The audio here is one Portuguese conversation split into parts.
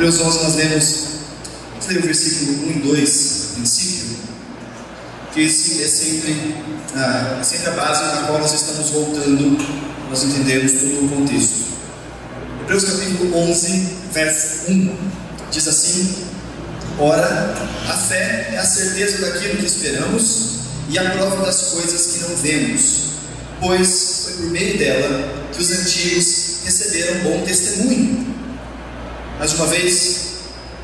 Hebreus 11 nós lemos o versículo 1 e 2, no princípio, que esse é sempre a base na qual nós estamos voltando, nós entendemos todo o contexto. Hebreus capítulo 11, verso 1, diz assim: ora, a fé é a certeza daquilo que esperamos e a prova das coisas que não vemos, pois foi por meio dela que os antigos receberam bom testemunho. Mais uma vez,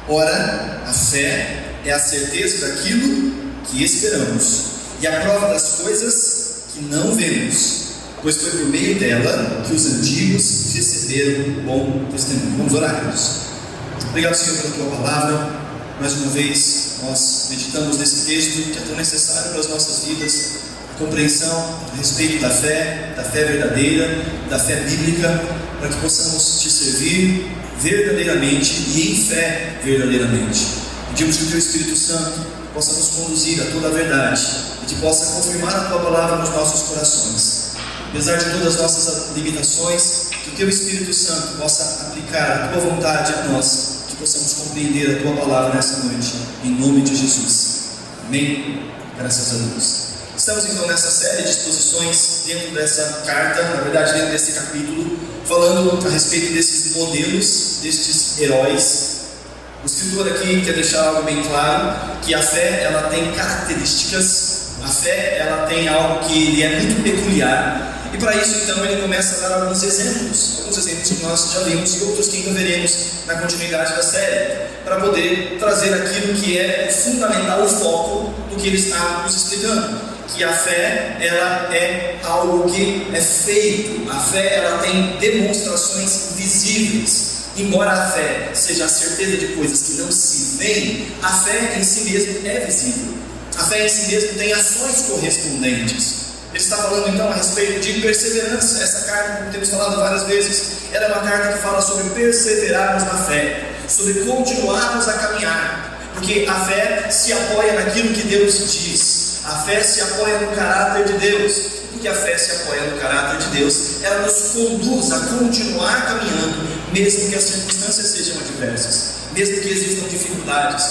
ora, a fé é a certeza daquilo que esperamos e a prova das coisas que não vemos, pois foi por meio dela que os antigos receberam bom testemunho. Vamos orar, Deus. Obrigado, Senhor, pela tua palavra. Mais uma vez, nós meditamos nesse texto que é tão necessário para as nossas vidas, a compreensão a respeito da fé verdadeira, da fé bíblica, para que possamos te servir verdadeiramente e em fé verdadeiramente. Pedimos que o teu Espírito Santo possa nos conduzir a toda a verdade e que possa confirmar a tua palavra nos nossos corações. Apesar de todas as nossas limitações, que o teu Espírito Santo possa aplicar a tua vontade a nós, que possamos compreender a tua palavra nessa noite, em nome de Jesus. Amém? Graças a Deus. Estamos então nessa série de exposições dentro dessa carta, na verdade dentro desse capítulo, falando a respeito desses modelos, destes heróis. O escritor aqui quer deixar algo bem claro, que a fé ela tem características, a fé ela tem algo que lhe é muito peculiar. E para isso então ele começa a dar alguns exemplos que nós já vimos e outros que ainda veremos na continuidade da série, para poder trazer aquilo que é fundamental, o foco do que ele está nos explicando. Que a fé ela é algo que é feito, a fé ela tem demonstrações visíveis. Embora a fé seja a certeza de coisas que não se veem, a fé em si mesmo é visível. A fé em si mesmo tem ações correspondentes. Ele está falando então a respeito de perseverança. Essa carta, como temos falado várias vezes, ela é uma carta que fala sobre perseverarmos na fé, sobre continuarmos a caminhar, porque a fé se apoia naquilo que Deus diz. A fé se apoia no caráter de Deus. Porque a fé se apoia no caráter de Deus, ela nos conduz a continuar caminhando, mesmo que as circunstâncias sejam adversas, mesmo que existam dificuldades.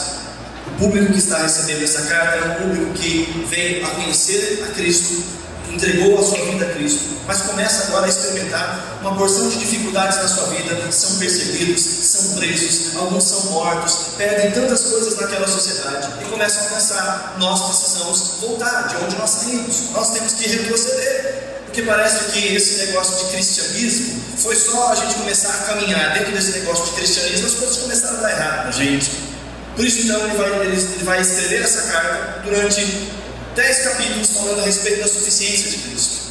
O público que está recebendo essa carta é um público que veio a conhecer a Cristo, entregou a sua vida a Cristo, mas começa agora a experimentar uma porção de dificuldades na sua vida. São perseguidos, são presos, alguns são mortos, perdem tantas coisas naquela sociedade e começam a pensar: nós precisamos voltar de onde nós saímos, nós temos que retroceder, porque parece que esse negócio de cristianismo foi só a gente começar a caminhar dentro desse negócio de cristianismo, as coisas começaram a dar errado na gente. Por isso então ele vai escrever essa carta durante 10 capítulos falando a respeito da suficiência de Cristo.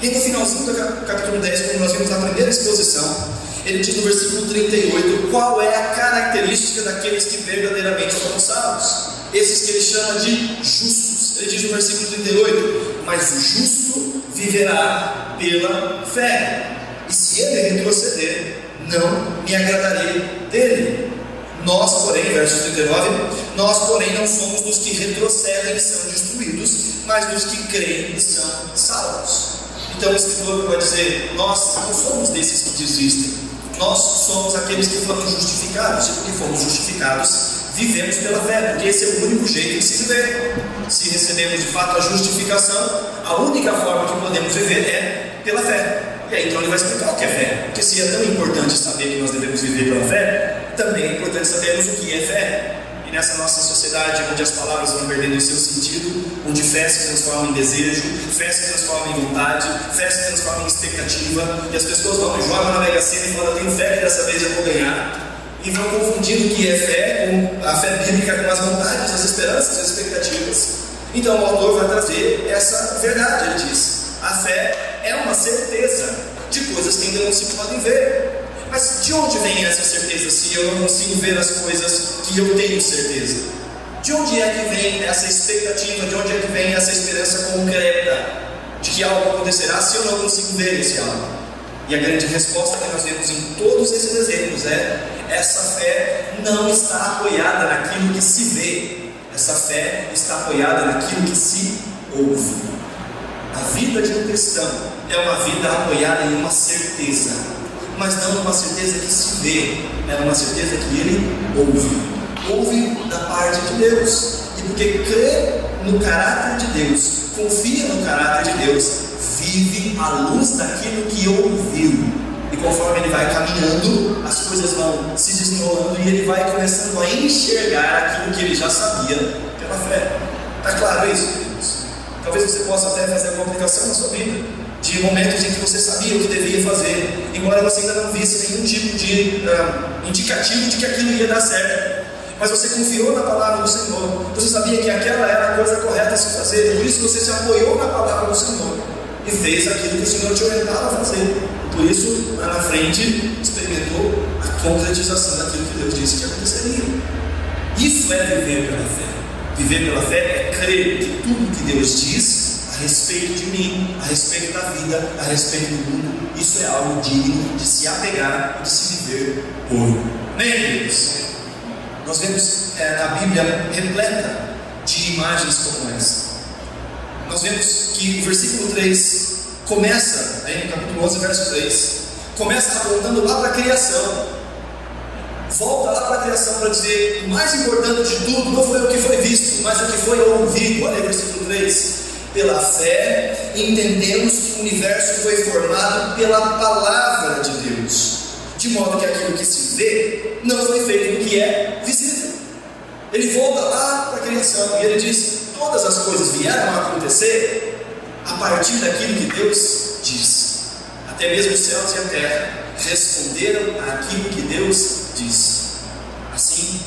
E no finalzinho do capítulo 10, quando nós vimos na primeira exposição, ele diz no versículo 38 qual é a característica daqueles que verdadeiramente foram salvos. Esses que ele chama de justos. Ele diz no versículo 38: mas o justo viverá pela fé, e se ele retroceder, não me agradarei dele. Nós, porém, verso 39, nós, porém, não somos dos que retrocedem e são destruídos, mas dos que creem e são salvos. Então o escritor vai dizer: nós não somos desses que desistem, nós somos aqueles que foram justificados, e porque fomos justificados, vivemos pela fé, porque esse é o único jeito de se viver. Se recebemos de fato a justificação, a única forma que podemos viver é pela fé. E aí então ele vai explicar o que é fé, porque se é tão importante saber que nós devemos viver pela fé, também é importante sabermos o que é fé. E nessa nossa sociedade, onde as palavras vão perdendo o seu sentido, onde fé se transforma em desejo, fé se transforma em vontade, fé se transforma em expectativa, e as pessoas vão e jogam na Mega Sena e falam: eu tenho fé que dessa vez eu vou ganhar, e vão confundindo o que é fé com a fé bíblica, com as vontades, as esperanças, as expectativas. Então o autor vai trazer essa verdade. Ele diz: a fé é uma certeza de coisas que ainda não se podem ver. Mas de onde vem essa certeza se eu não consigo ver as coisas que eu tenho certeza? De onde é que vem essa expectativa? De onde é que vem essa esperança concreta de que algo acontecerá se eu não consigo ver esse algo? E a grande resposta que nós vemos em todos esses exemplos é: essa fé não está apoiada naquilo que se vê, essa fé está apoiada naquilo que se ouve. A vida de um cristão é uma vida apoiada em uma certeza. mas não numa certeza que se vê, é numa certeza que ele ouve da parte de Deus. E porque crê no caráter de Deus, confia no caráter de Deus, vive à luz daquilo que ouviu. E conforme ele vai caminhando, as coisas vão se desenrolando e ele vai começando a enxergar aquilo que ele já sabia pela fé. Está claro isso, queridos? Talvez você possa até fazer uma aplicação na sua vida, de momentos em que você sabia o que devia fazer, embora você ainda não visse nenhum tipo de indicativo de que aquilo ia dar certo. Mas você confiou na palavra do Senhor, você sabia que aquela era a coisa correta a se fazer, por isso você se apoiou na palavra do Senhor e fez aquilo que o Senhor te orientava a fazer. Por isso, lá na frente, experimentou a concretização daquilo que Deus disse que aconteceria. Isso é viver pela fé. Viver pela fé é crer que tudo que Deus diz a respeito de mim, a respeito da vida, a respeito do mundo, isso é algo digno de se apegar e de se viver por. Amém, queridos? Nós vemos na Bíblia repleta de imagens como essa. Nós vemos que o versículo 3 começa, aí no capítulo 11, verso 3, começa apontando lá para a criação. Volta lá para a criação para dizer: o mais importante de tudo não foi o que foi visto, mas o que foi ouvido. Olha aí o versículo 3. Pela fé, entendemos que o universo foi formado pela palavra de Deus, de modo que aquilo que se vê não foi feito do que é visível. Ele volta lá para a criação e ele diz: todas as coisas vieram a acontecer a partir daquilo que Deus disse. Até mesmo os céus e a terra responderam àquilo que Deus disse. Assim,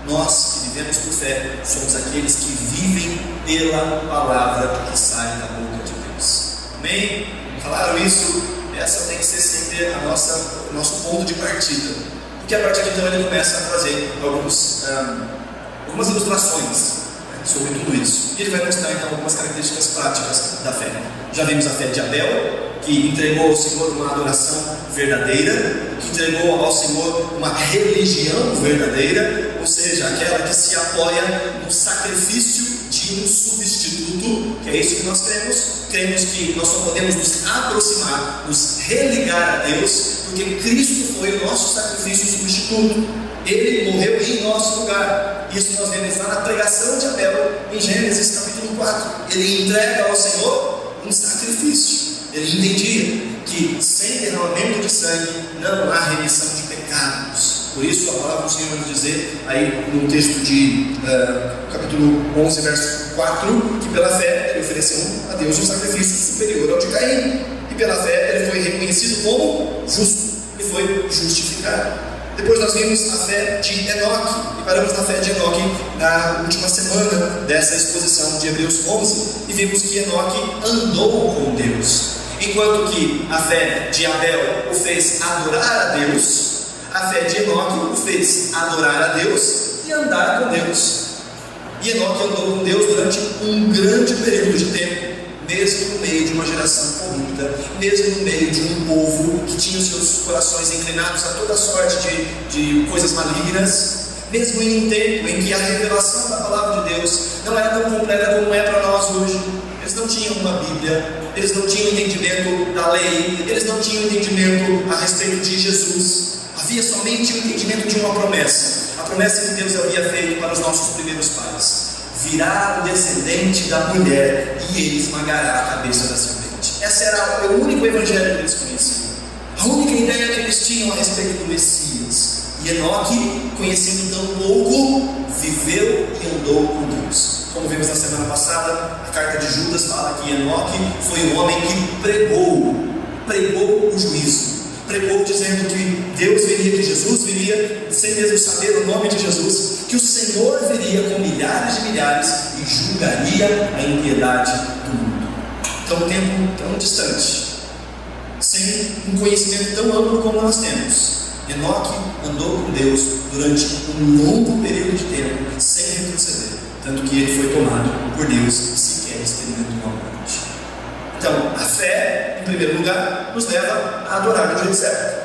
nós que vivemos por fé somos aqueles que vivem pela palavra que sai da boca de Deus. Amém? Falaram isso? Essa tem que ser sempre o nosso ponto de partida, porque a partir de então ele começa a trazer algumas ilustrações sobre tudo isso. E ele vai mostrar então algumas características práticas da fé. Já vimos a fé de Abel, que entregou ao Senhor uma adoração verdadeira, que entregou ao Senhor uma religião verdadeira, ou seja, aquela que se apoia no sacrifício de um substituto, que é isso que nós cremos. Cremos que nós só podemos nos aproximar, nos religar a Deus, porque Cristo foi o nosso sacrifício substituto. Ele morreu em nosso lugar. Isso nós vemos lá na pregação de Abel, em Gênesis capítulo 4. Ele entrega ao Senhor um sacrifício. Ele entendia que sem derramamento de sangue não há remissão de pecados. Por isso a palavra do Senhor vai dizer aí no texto de capítulo 11, verso 4, que pela fé ele ofereceu a Deus um sacrifício superior ao de Caim. E pela fé ele foi reconhecido como justo e foi justificado. Depois nós vimos a fé de Enoque, e paramos na fé de Enoque na última semana dessa exposição de Hebreus 11, e vimos que Enoque andou com Deus. Enquanto que a fé de Abel o fez adorar a Deus, a fé de Enoque o fez adorar a Deus e andar com Deus. E Enoque andou com Deus durante um grande período de tempo, mesmo no meio de uma geração corrupta, mesmo no meio de um povo que tinha os seus corações inclinados a toda sorte de coisas malignas, mesmo em um tempo em que a revelação da palavra de Deus não era tão completa como é para nós hoje. Eles não tinham uma Bíblia, eles não tinham entendimento da lei, eles não tinham entendimento a respeito de Jesus. Havia somente o entendimento de uma promessa, a promessa que Deus havia feito para os nossos primeiros pais: virá o descendente da mulher e ele esmagará a cabeça da serpente. Esse era o único evangelho que eles conheciam, a única ideia que eles tinham a respeito do Messias. E Enoque, conhecendo tão pouco, viveu e andou com Deus. Como vimos na semana passada, a carta de Judas fala que Enoque foi um homem que pregou o juízo. Pregou dizendo que Deus viria, que Jesus viria, sem mesmo saber o nome de Jesus, que o Senhor viria com milhares de milhares e julgaria a impiedade do mundo. Então, um tempo tão distante, sem um conhecimento tão amplo como nós temos, Enoque andou com Deus durante um longo período de tempo, sem retroceder, tanto que ele foi tomado por Deus e sequer experimentou a morte. Então, a fé, em primeiro lugar, nos leva a adorar do jeito certo.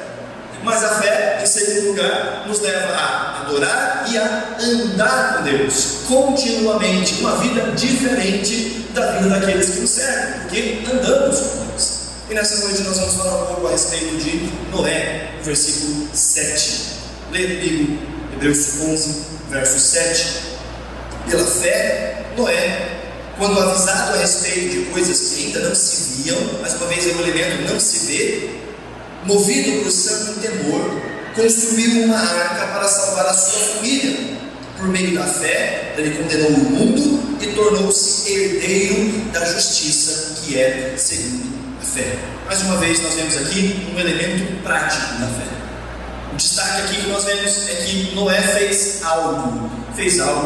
Mas a fé, em segundo lugar, nos leva a adorar e a andar com Deus continuamente, uma vida diferente da vida daqueles que nos servem, porque andamos com Deus. E nessa noite nós vamos falar um pouco a respeito de Noé, no versículo 7. Leia comigo Hebreus 11, verso 7. Pela fé, Noé, quando avisado a respeito de coisas que ainda não se viam, mais uma vez é um elemento não se vê, movido por santo temor, construiu uma arca para salvar a sua família. Por meio da fé, ele condenou o mundo e tornou-se herdeiro da justiça, que é segundo a fé. Mais uma vez nós vemos aqui um elemento prático da fé. O destaque aqui que nós vemos é que Noé fez algo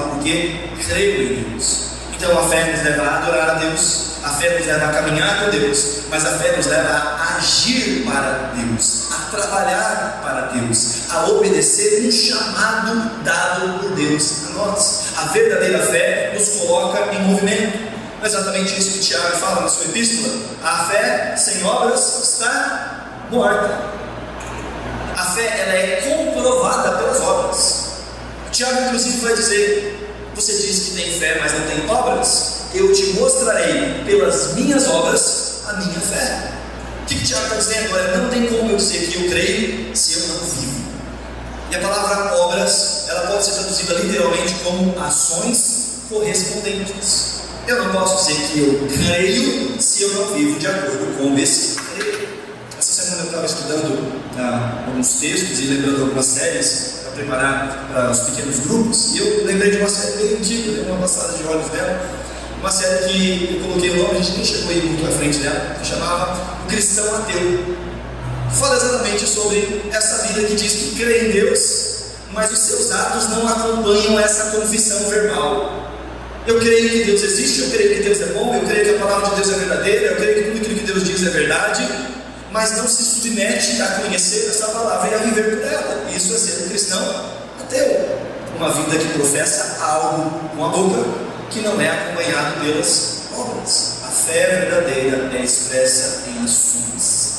porque creu em Deus. Então a fé nos leva a adorar a Deus, a fé nos leva a caminhar com Deus, mas a fé nos leva a agir para Deus, a trabalhar para Deus, a obedecer um chamado dado por Deus a nós. A verdadeira fé nos coloca em movimento. É exatamente isso que Tiago fala na sua epístola. A fé sem obras está morta. A fé ela é comprovada pelas obras. Tiago inclusive vai dizer: você diz que tem fé, mas não tem obras? Eu te mostrarei pelas minhas obras a minha fé. O que Tiago está dizendo? Olha, não tem como eu dizer que eu creio se eu não vivo. E a palavra obras, ela pode ser traduzida literalmente como ações correspondentes. Eu não posso dizer que eu creio se eu não vivo de acordo com esse creio. Essa semana eu estava estudando alguns textos e lembrando algumas séries para preparar para os pequenos grupos, e eu lembrei de uma série bem antiga, dei uma passada de olhos dela, uma série que eu coloquei o nome, a gente nem chegou aí muito à frente dela, que chamava O Cristão Ateu. Fala exatamente sobre essa vida que diz que crê em Deus, mas os seus atos não acompanham essa confissão verbal. Eu creio que Deus existe, eu creio que Deus é bom, eu creio que a palavra de Deus é verdadeira, eu creio que tudo aquilo que Deus diz é verdade, mas não se submete a conhecer essa palavra e a viver por ela. Isso é ser um cristão ateu. Uma vida que professa algo com a boca, que não é acompanhado pelas obras. A fé verdadeira é expressa em ações.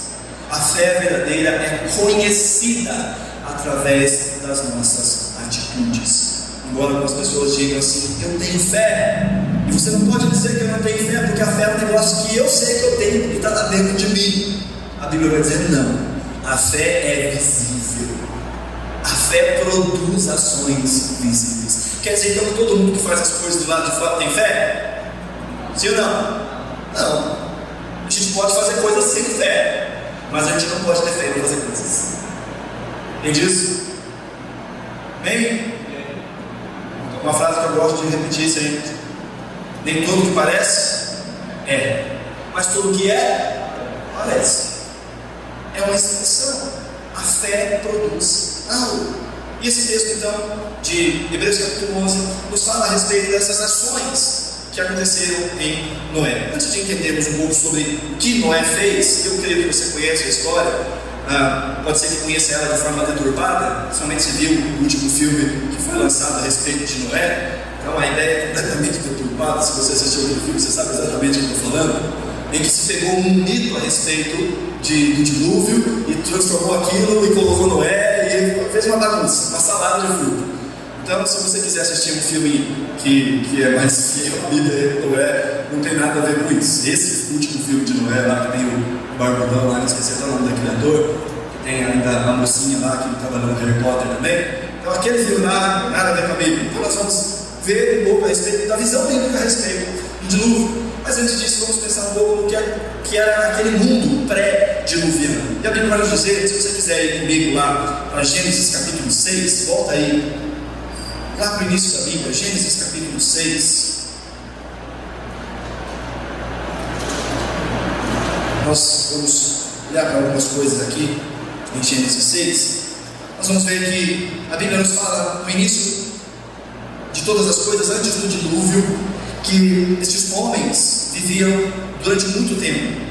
A fé verdadeira é conhecida através das nossas atitudes. Embora algumas pessoas digam assim: eu tenho fé, e você não pode dizer que eu não tenho fé, porque a fé é um negócio que eu sei que eu tenho e está lá dentro de mim. A Bíblia vai dizer: não, a fé é visível, a fé produz ações visíveis. Quer dizer então que todo mundo que faz as coisas do lado de fora tem fé? Sim ou não? Não. A gente pode fazer coisas sem fé, mas a gente não pode ter fé para fazer coisas. Entende isso? Bem? Uma frase que eu gosto de repetir sempre: nem tudo que parece é, mas tudo que é, parece. É uma expressão. A fé produz algo. E esse texto então de Hebreus capítulo 11 nos fala a respeito dessas ações que aconteceram em Noé. Antes de entendermos um pouco sobre o que Noé fez, eu creio que você conhece a história, pode ser que conheça ela de forma deturpada, principalmente se viu o último filme que foi lançado a respeito de Noé. Então a ideia é completamente deturpada. Se você assistiu aquele filme, você sabe exatamente o que eu estou falando, em que se pegou um mito a respeito do dilúvio e transformou aquilo e colocou Noé e fez uma bagunça, uma salada de fruta. Então, se você quiser assistir um filme que é mais fiel à Bíblia, Noé, não tem nada a ver com isso. Esse último filme de Noé lá, que tem o Barbudão lá, não esqueci até o nome daquele ator, que tem ainda a mocinha lá que trabalhou no Harry Potter também. Então, aquele filme lá, nada a ver com a Bíblia. Então, nós vamos ver um pouco a respeito da visão bíblica a respeito do dilúvio. Mas antes disso, vamos pensar um pouco no que era aquele mundo pré-diluviano. E a Bíblia vai nos dizer, se você quiser ir comigo lá para Gênesis capítulo 6, volta aí, lá para o início da Bíblia, Gênesis capítulo 6. Nós vamos olhar para algumas coisas aqui em Gênesis 6. Nós vamos ver que a Bíblia nos fala no início de todas as coisas, antes do dilúvio, que estes homens viviam durante muito tempo.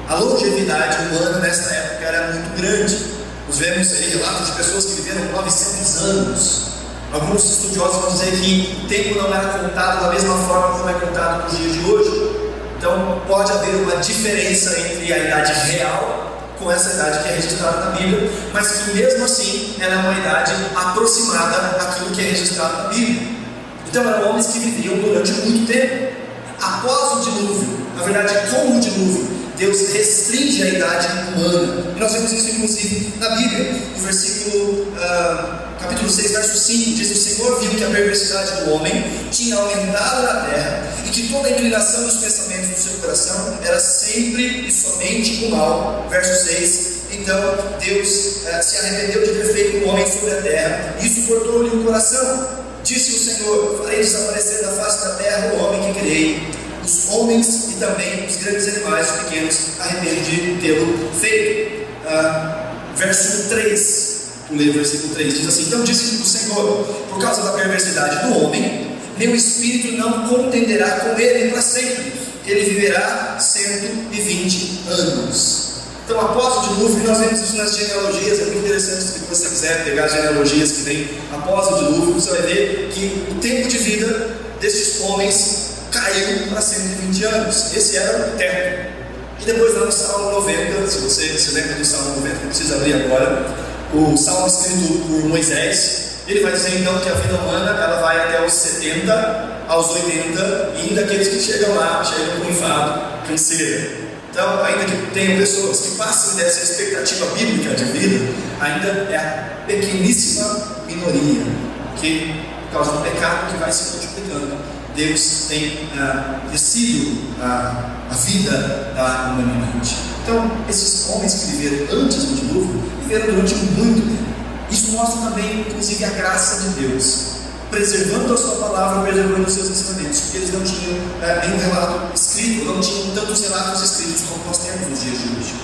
A longevidade humana nessa época era muito grande. Nós vemos aí relatos de pessoas que viveram 900 anos. Alguns estudiosos vão dizer que o tempo não era contado da mesma forma como é contado nos dias de hoje. Então pode haver uma diferença entre a idade real com essa idade que é registrada na Bíblia, mas que mesmo assim ela é uma idade aproximada daquilo que é registrado na Bíblia. Então eram homens que viviam durante muito tempo. Após o dilúvio, na verdade com o dilúvio, Deus restringe a idade humana. E nós vemos isso inclusive na Bíblia. No versículo capítulo 6, verso 5, diz: o Senhor viu que a perversidade do homem tinha aumentado na terra, e que toda a inclinação dos pensamentos do seu coração era sempre e somente o mal. Verso 6, então Deus se arrependeu de ter feito o homem sobre a terra, e isso cortou-lhe o coração. Disse o Senhor: farei desaparecer da face da terra o homem que criei, os homens e também os grandes animais, os pequenos, arrependo de tê-lo feito. Verso 3, tu lê o versículo 3, diz assim: então disse o Senhor: por causa da perversidade do homem, meu espírito não contenderá com ele para sempre, ele viverá 120 anos. Então, após o dilúvio, nós vemos isso nas genealogias. É muito interessante, se você quiser pegar as genealogias que vem após o dilúvio, você vai ver que o tempo de vida destes homens caiu para 120 anos. Esse era o teto. E depois lá no Salmo 90, se você se lembra do Salmo 90, não precisa abrir agora, o Salmo escrito por Moisés, ele vai dizer então que a vida humana ela vai até os 70, aos 80, e ainda aqueles que chegam lá, chegam com enfado, canseira. Então, ainda que tenham pessoas que passem dessa expectativa bíblica de vida, ainda é a pequeníssima minoria, que por causa do pecado que vai se multiplicando, Deus tem descido a vida da humanidade. Então, esses homens que viveram antes do dilúvio, viveram durante muito tempo. Isso mostra também, inclusive, a graça de Deus, preservando a sua palavra, preservando os seus ensinamentos, porque eles não tinham nenhum relato escrito, não tinham tantos relatos escritos como nós temos nos dias de hoje.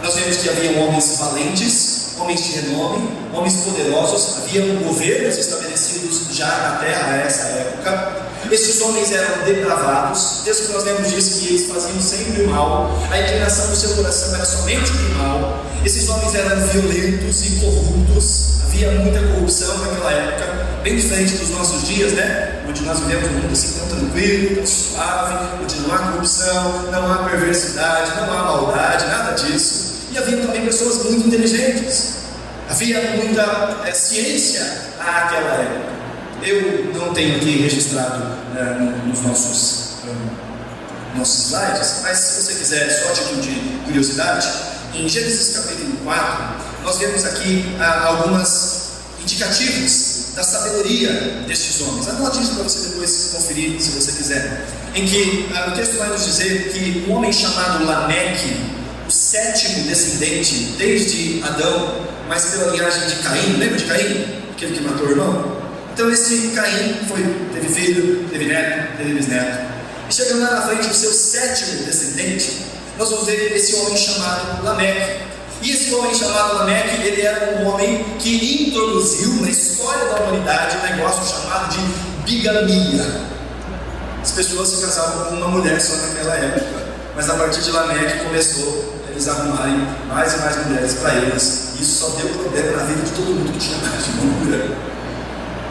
Nós vemos que haviam homens valentes, homens de renome, homens poderosos, haviam governos estabelecidos já na terra a essa época. Esses homens eram depravados. Desde que nós lemos disso que eles faziam sempre o mal, a inclinação do seu coração era somente o mal. Esses homens eram violentos e corruptos. Havia muita corrupção naquela época, bem diferente dos nossos dias, né? Onde nós vivemos um mundo assim tão tranquilo, tão suave, onde não há corrupção, não há perversidade, não há maldade, nada disso. E havia também pessoas muito inteligentes. Havia muita ciência naquela época. Eu não tenho aqui registrado nos nossos slides, mas se você quiser, só a título de curiosidade, em Gênesis capítulo 4, nós vemos aqui algumas indicativos da sabedoria destes homens. Anote isso para você depois conferir, se você quiser. Em que o texto vai nos dizer que um homem chamado Lameque, o sétimo descendente desde Adão, mas pela linhagem de Caim, lembra de Caim? Aquele que matou o irmão? Então esse Caim teve filho, teve neto, teve bisneto. E chegando lá na frente, o seu sétimo descendente, nós vamos ver esse homem chamado Lameque. E esse homem chamado Lameque, ele era um homem que introduziu na história da humanidade um negócio chamado de bigamia. As pessoas se casavam com uma mulher só naquela época, mas a partir de Lameque começou eles arrumarem mais e mais mulheres para eles. Isso só deu problema na vida de todo mundo que tinha mais de uma mulher.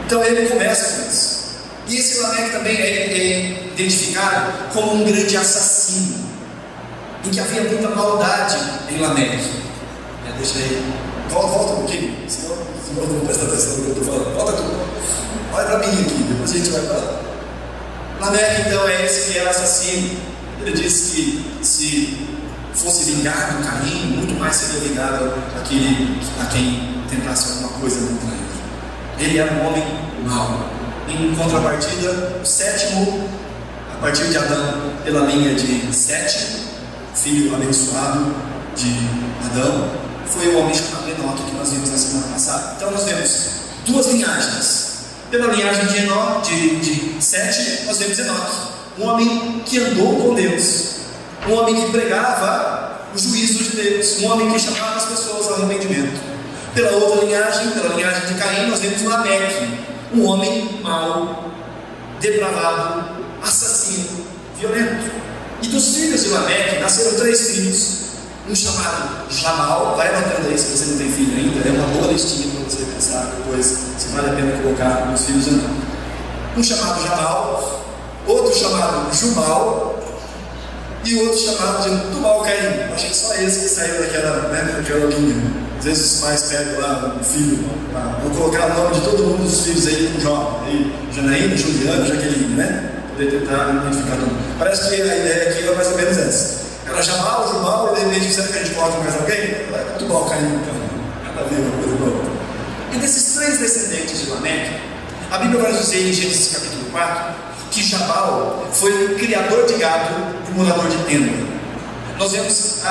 Então ele começa com isso. E esse Lameque também é identificado como um grande assassino, em que havia muita maldade em Lameque. Deixa aí, volta um pouquinho, senão eu não vou prestar atenção no que eu estou falando. Volta tudo, olha para mim aqui, depois a gente vai falar. Lameque então é esse que era assassino. Ele disse que se fosse vingado do Caim, muito mais seria vingado a quem tentasse alguma coisa contra ele. Ele era um homem mau. Em contrapartida, o sétimo, a partir de Adão, pela linha de Sete, filho abençoado de Adão, foi o homem chamado Enoque, que nós vimos na semana passada. Então nós vemos duas linhagens. Pela linhagem de Sete, nós vemos Enoque, um homem que andou com Deus, um homem que pregava o juízo de Deus, um homem que chamava as pessoas ao arrependimento. Pela outra linhagem, pela linhagem de Caim, nós vemos Lameque, um homem mau, depravado, assassino, violento. E dos filhos de Lameque nasceram 3 filhos. Um chamado Jabal, vai anotando aí se você não tem filho ainda, é uma boa listinha para você pensar depois se vale a pena colocar os filhos ou não. Um chamado Jabal, outro chamado Jubal e outro chamado de Tubal-Caim. Achei só esse que saiu daquela linha. Às vezes os pais pegam lá o filho, vou colocar o nome de todo mundo dos filhos aí com Jó, Janaína, Juliano, Jaqueline, né? Poder tentar identificar todo mundo. Parece que a ideia aqui é mais ou menos essa. Era Era Jabal, Jubal, e de repente disseram que a gente coloca mais alguém? Tubal caiu, então. Nada a ver uma coisa boa. E desses 3 descendentes de Lameque, a Bíblia vai dizer em Gênesis capítulo 4 que Jabal foi o criador de gado e morador de tenda. Nós vemos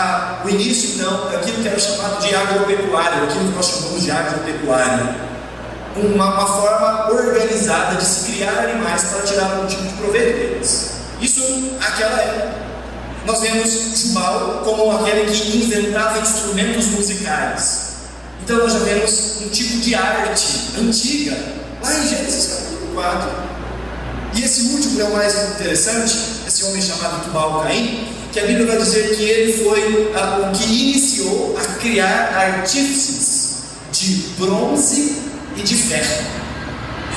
o início, então, daquilo que era chamado de agropecuário, aquilo que nós chamamos de agropecuário. Uma forma organizada de se criar animais para tirar algum tipo de proveito deles. Isso naquela época. Nós vemos Jubal como aquele que inventava instrumentos musicais. Então nós já vemos um tipo de arte antiga, lá em Gênesis capítulo 4. E esse último é o mais interessante, esse homem chamado Tubal-Caim, que a Bíblia vai dizer que ele foi o que iniciou a criar artífices de bronze e de ferro.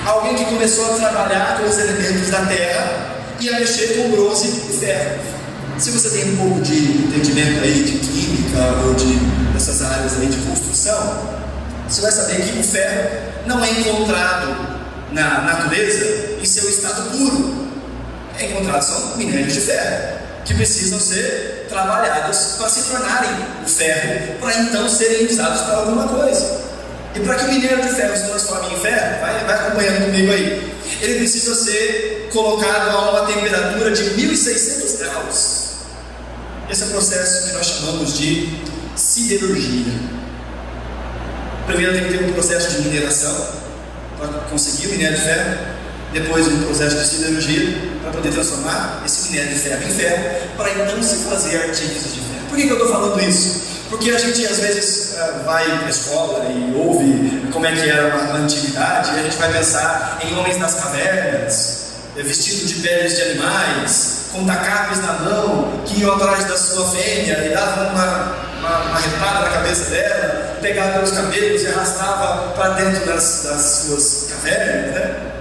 Alguém que começou a trabalhar com os elementos da terra e a mexer com bronze e ferro. Se você tem um pouco de entendimento aí de química ou dessas áreas aí de construção, você vai saber que o ferro não é encontrado na natureza em seu estado puro. É encontrado são minérios de ferro que precisam ser trabalhados para se tornarem o ferro, para então serem usados para alguma coisa. E para que o minério de ferro se transforme em ferro, vai acompanhando comigo aí, ele precisa ser colocado a uma temperatura de 1600 graus. Esse é o processo que nós chamamos de siderurgia. Primeiro tem que ter um processo de mineração para conseguir o minério de ferro, depois um processo de siderurgia para poder transformar esse minério de ferro em ferro, para então se fazer artigos de ferro. Por que eu estou falando isso? Porque a gente às vezes vai para a escola e ouve como é que era a antiguidade, e a gente vai pensar em homens nas cavernas, vestidos de peles de animais, com tacapes na mão, que iam atrás da sua fêmea e davam uma retada na cabeça dela, pegava pelos cabelos e arrastava para dentro das suas cavernas, né?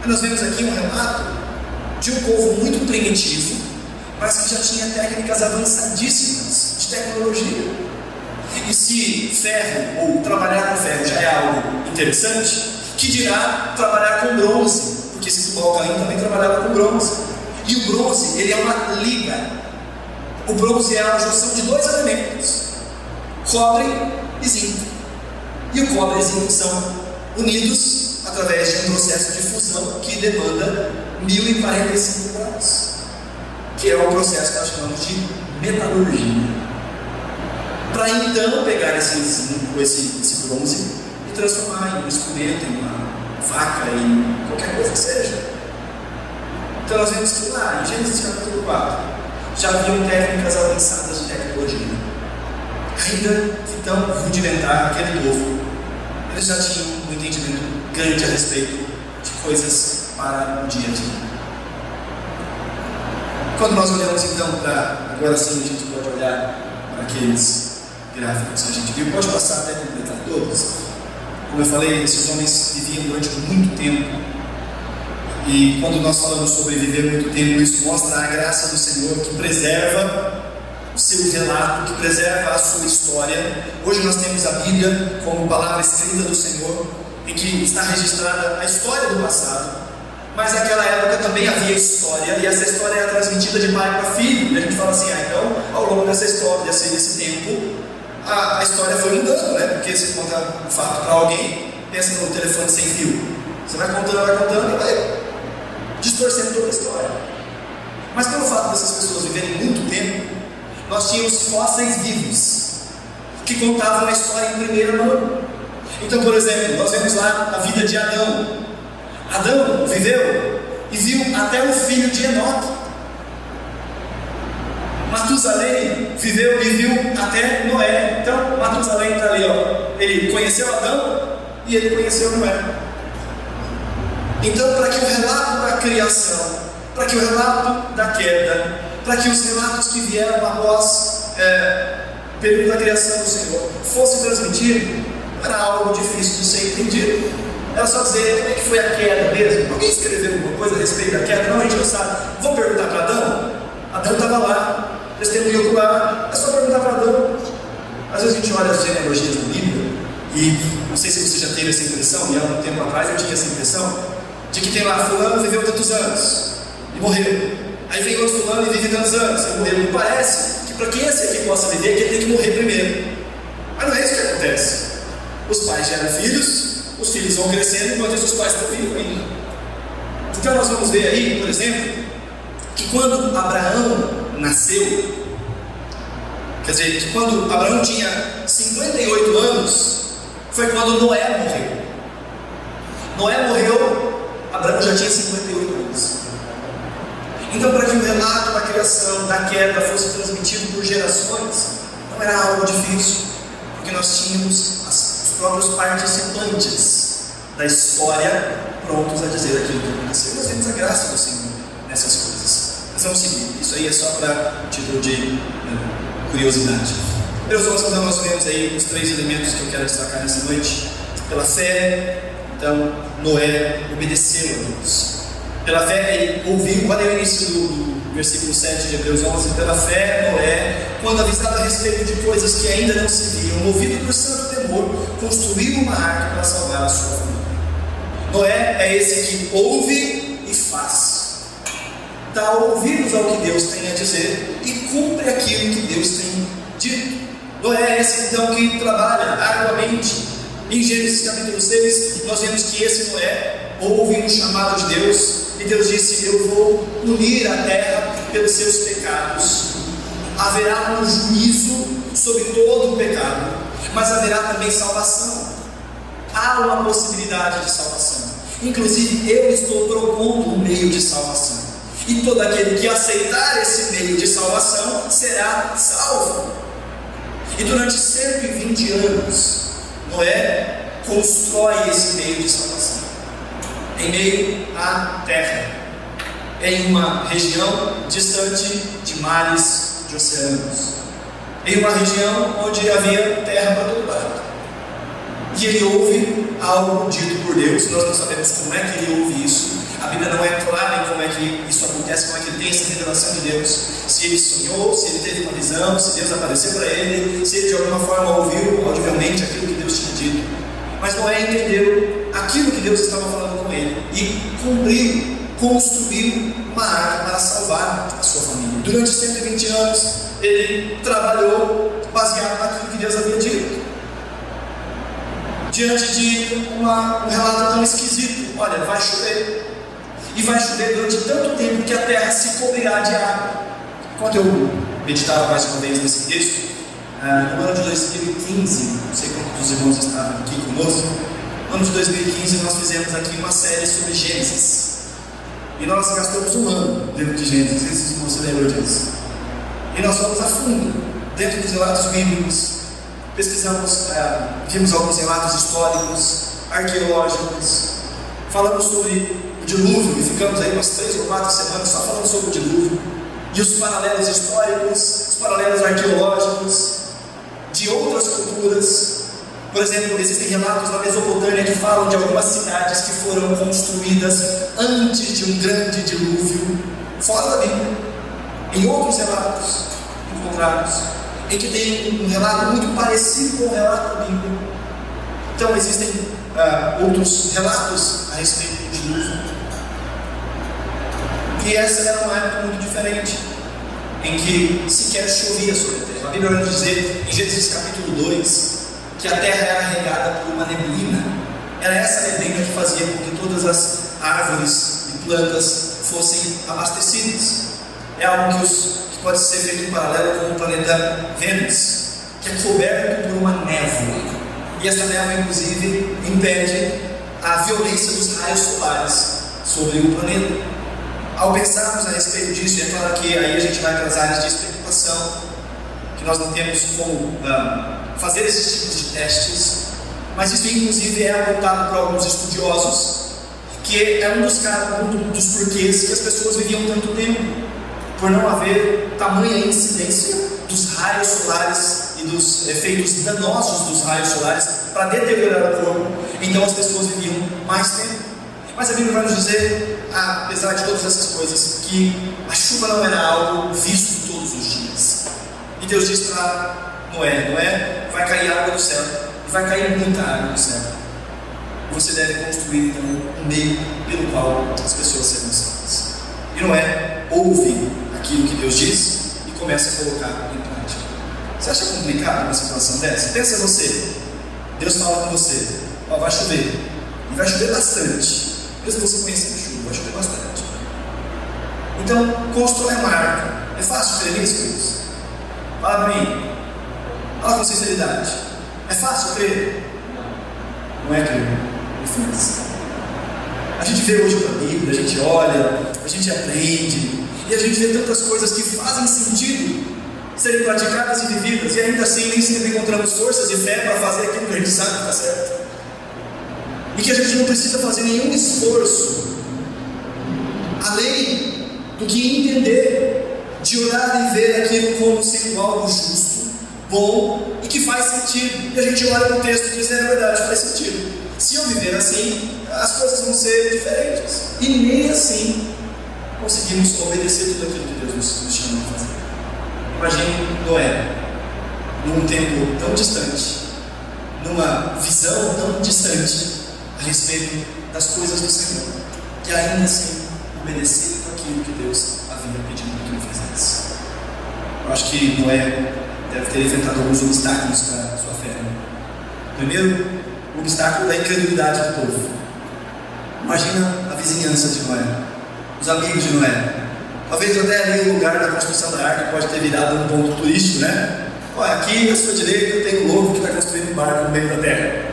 Mas nós vemos aqui um relato de um povo muito primitivo, mas que já tinha técnicas avançadíssimas de tecnologia. E se ferro, ou trabalhar com ferro, já é algo interessante, que dirá trabalhar com bronze, porque esse Tubal-Caim também trabalhava com bronze. E o bronze, ele é uma liga. O bronze é a junção de 2 elementos, cobre e zinco. E o cobre e o zinco são unidos através de um processo de fusão que demanda 1045 graus, que é o processo que nós chamamos de metalurgia. Para então pegar esse zinco, esse bronze, e transformar em um instrumento, em uma faca, em qualquer coisa que seja. Então nós vemos que lá em Gênesis capítulo 4 já haviam técnicas avançadas de tecnologia. Ainda então rudimentar aquele povo, eles já tinham um entendimento grande a respeito de coisas para o dia a dia. Quando nós olhamos então para, agora sim a gente pode olhar para aqueles gráficos que a gente viu, pode passar até completar todos. Como eu falei, esses homens viviam durante muito tempo. E quando nós falamos sobre viver muito tempo, isso mostra a graça do Senhor que preserva o seu relato, que preserva a sua história. Hoje nós temos a Bíblia como palavra escrita do Senhor, em que está registrada a história do passado, mas naquela época também havia história, e essa história era transmitida de pai para filho. E a gente fala assim, então, ao longo dessa história, desse tempo, a história foi mudando, né? Porque você conta um fato para alguém, pensa no telefone sem fio, você vai contando e vai distorcendo toda a história. Mas pelo fato dessas pessoas viverem muito tempo, nós tínhamos fósseis vivos que contavam a história em primeira mão. Então, por exemplo, nós vemos lá a vida de Adão. Adão viveu e viu até o filho de Enoque. Matusalém viveu e viu até Noé. Então, Matusalém está ali, ó. Ele conheceu Adão e ele conheceu Noé. Então, para que o relato da criação, para que o relato da queda, para que os relatos que vieram após o período da criação do Senhor fossem transmitidos, era algo difícil de ser entendido. Era só dizer como é que foi a queda mesmo. Alguém escreveu alguma coisa a respeito da queda? Não, a gente não sabe. Vamos perguntar para Adão? Adão estava lá, testemunhou lá. É só perguntar para Adão. Às vezes a gente olha as genealogias da Bíblia e não sei se você já teve essa impressão, e há um tempo atrás eu tinha essa impressão, de que tem lá, fulano viveu tantos anos e morreu. Aí vem outro fulano e vive tantos anos e morreu. E parece que para que esse aqui possa viver, que ele tem que morrer primeiro. Mas não é isso que acontece. Os pais geram filhos, os filhos vão crescendo enquanto os pais estão vivos ainda. Então nós vamos ver aí, por exemplo, que quando Abraão nasceu, quer dizer, que quando Abraão tinha 58 anos, foi quando Noé morreu. Noé morreu, Abraão já tinha 58 anos. Então, para que o relato da criação, da queda, fosse transmitido por gerações, não era algo difícil, porque nós tínhamos os próprios participantes da história prontos a dizer aquilo que aconteceu. Nós vemos a graça do Senhor nessas coisas. Mas vamos seguir, isso aí é só para título de curiosidade. Meus irmãos, então nós vemos aí os 3 elementos que eu quero destacar nessa noite. Pela fé, então Noé obedeceu a Deus. Pela fé ele ouviu, olha o início do versículo 7 de Hebreus 11, pela fé Noé, quando avisado a respeito de coisas que ainda não se viam, movido por santo temor, construiu uma arca para salvar a sua família. Noé é esse que ouve e faz. Dá ouvidos ao que Deus tem a dizer e cumpre aquilo que Deus tem dito. Noé é esse então que trabalha arduamente. Em Gênesis capítulo 6, nós vemos que esse Noé ouve um chamado de Deus, e Deus disse: eu vou punir a terra pelos seus pecados. Haverá um juízo sobre todo o pecado, mas haverá também salvação. Há uma possibilidade de salvação. Inclusive, eu estou propondo um meio de salvação. E todo aquele que aceitar esse meio de salvação será salvo. E durante 120 anos, Noé constrói esse meio de salvação em meio à terra, em uma região distante de mares, de oceanos, em uma região onde havia terra para todo lado. E ele ouve algo dito por Deus. Nós não sabemos como é que ele ouve isso. A Bíblia não é clara em como é que isso acontece, como é que ele tem essa revelação de Deus. Se ele sonhou, se ele teve uma visão, se Deus apareceu para ele, se ele de alguma forma ouviu audivelmente aquilo que Deus tinha dito. Mas Noé entendeu aquilo que Deus estava falando com ele e cumpriu, construiu uma arca para salvar a sua família. Durante 120 anos ele trabalhou baseado naquilo que Deus havia dito. Diante de um relato tão esquisito: olha, vai chover. E vai chover durante tanto tempo que a terra se cobrirá de água. Enquanto eu meditava mais uma vez nesse texto, no ano de 2015, não sei quantos dos irmãos estavam aqui conosco, no ano de 2015 nós fizemos aqui uma série sobre Gênesis. E nós gastamos um ano dentro de Gênesis, não sei se os irmãos se lembram disso. E nós fomos a fundo dentro dos relatos bíblicos, pesquisamos, vimos alguns relatos históricos, arqueológicos, falamos sobre o dilúvio, e ficamos aí umas 3 ou 4 semanas só falando sobre o dilúvio, e os paralelos históricos, os paralelos arqueológicos, de outras culturas. Por exemplo, existem relatos na Mesopotâmia que falam de algumas cidades que foram construídas antes de um grande dilúvio, fora da Bíblia. Em outros relatos encontrados, em que tem um relato muito parecido com o relato da Bíblia. Então existem outros relatos a respeito do dilúvio. E essa era uma época muito diferente, em que sequer chovia sobre a terra. A Bíblia vai nos dizer, em Gênesis capítulo 2, que a terra era regada por uma neblina. Era essa neblina que fazia com que todas as árvores e plantas fossem abastecidas. É algo que pode ser feito em paralelo com o planeta Vênus, que é coberto por uma névoa. E essa névoa, inclusive, impede a violência dos raios solares sobre o planeta. Ao pensarmos a respeito disso, é claro que aí a gente vai para as áreas de especulação, que nós não temos como fazer esses tipos de testes, mas isso inclusive é apontado por alguns estudiosos, que é um dos porquês que as pessoas viviam tanto tempo, por não haver tamanha incidência dos raios solares e dos efeitos danosos dos raios solares para deteriorar o corpo. Então as pessoas viviam mais tempo. Mas a Bíblia vai nos dizer, apesar de todas essas coisas, que a chuva não era algo visto todos os dias. E Deus diz para Noé, vai cair água do céu, e vai cair muita água do céu. Você deve construir então um meio pelo qual as pessoas serão salvas. E Noé ouve aquilo que Deus diz e começa a colocar em prática. Você acha complicado uma situação dessa? Pensa você, Deus fala com você, vai chover, e vai chover bastante, mesmo você conhecendo chuva, vai chover bastante. Então, constrói uma arca. É fácil crer nisso, queridos? Fala para mim, fala com sinceridade. É fácil crer? Não é crer, é difícil. A gente vê hoje a Bíblia, a gente olha, a gente aprende, e a gente vê tantas coisas que fazem sentido serem praticadas e vividas, e ainda assim nem sempre encontramos forças de fé para fazer aquilo que a gente sabe que está certo, e que a gente não precisa fazer nenhum esforço além do que entender, de orar e ver aquilo como sendo algo justo, bom e que faz sentido. E a gente olha no texto e diz: é verdade, faz sentido. Se eu viver assim, as coisas vão ser diferentes, e nem assim conseguimos obedecer tudo aquilo que Deus nos chama a fazer. Imagine Noé, num tempo tão distante, numa visão tão distante a respeito das coisas do Senhor, e ainda assim obedecer aquilo que Deus havia pedido que ele fizesse. Eu acho que Noé deve ter enfrentado alguns obstáculos para a sua fé. Primeiro, o obstáculo da incredulidade do povo. Imagina a vizinhança de Noé, os amigos de Noé. Talvez até ali o lugar da construção da arca pode ter virado um ponto turístico, né? Olha, aqui à sua direita tem um lobo que está construindo um barco no meio da terra.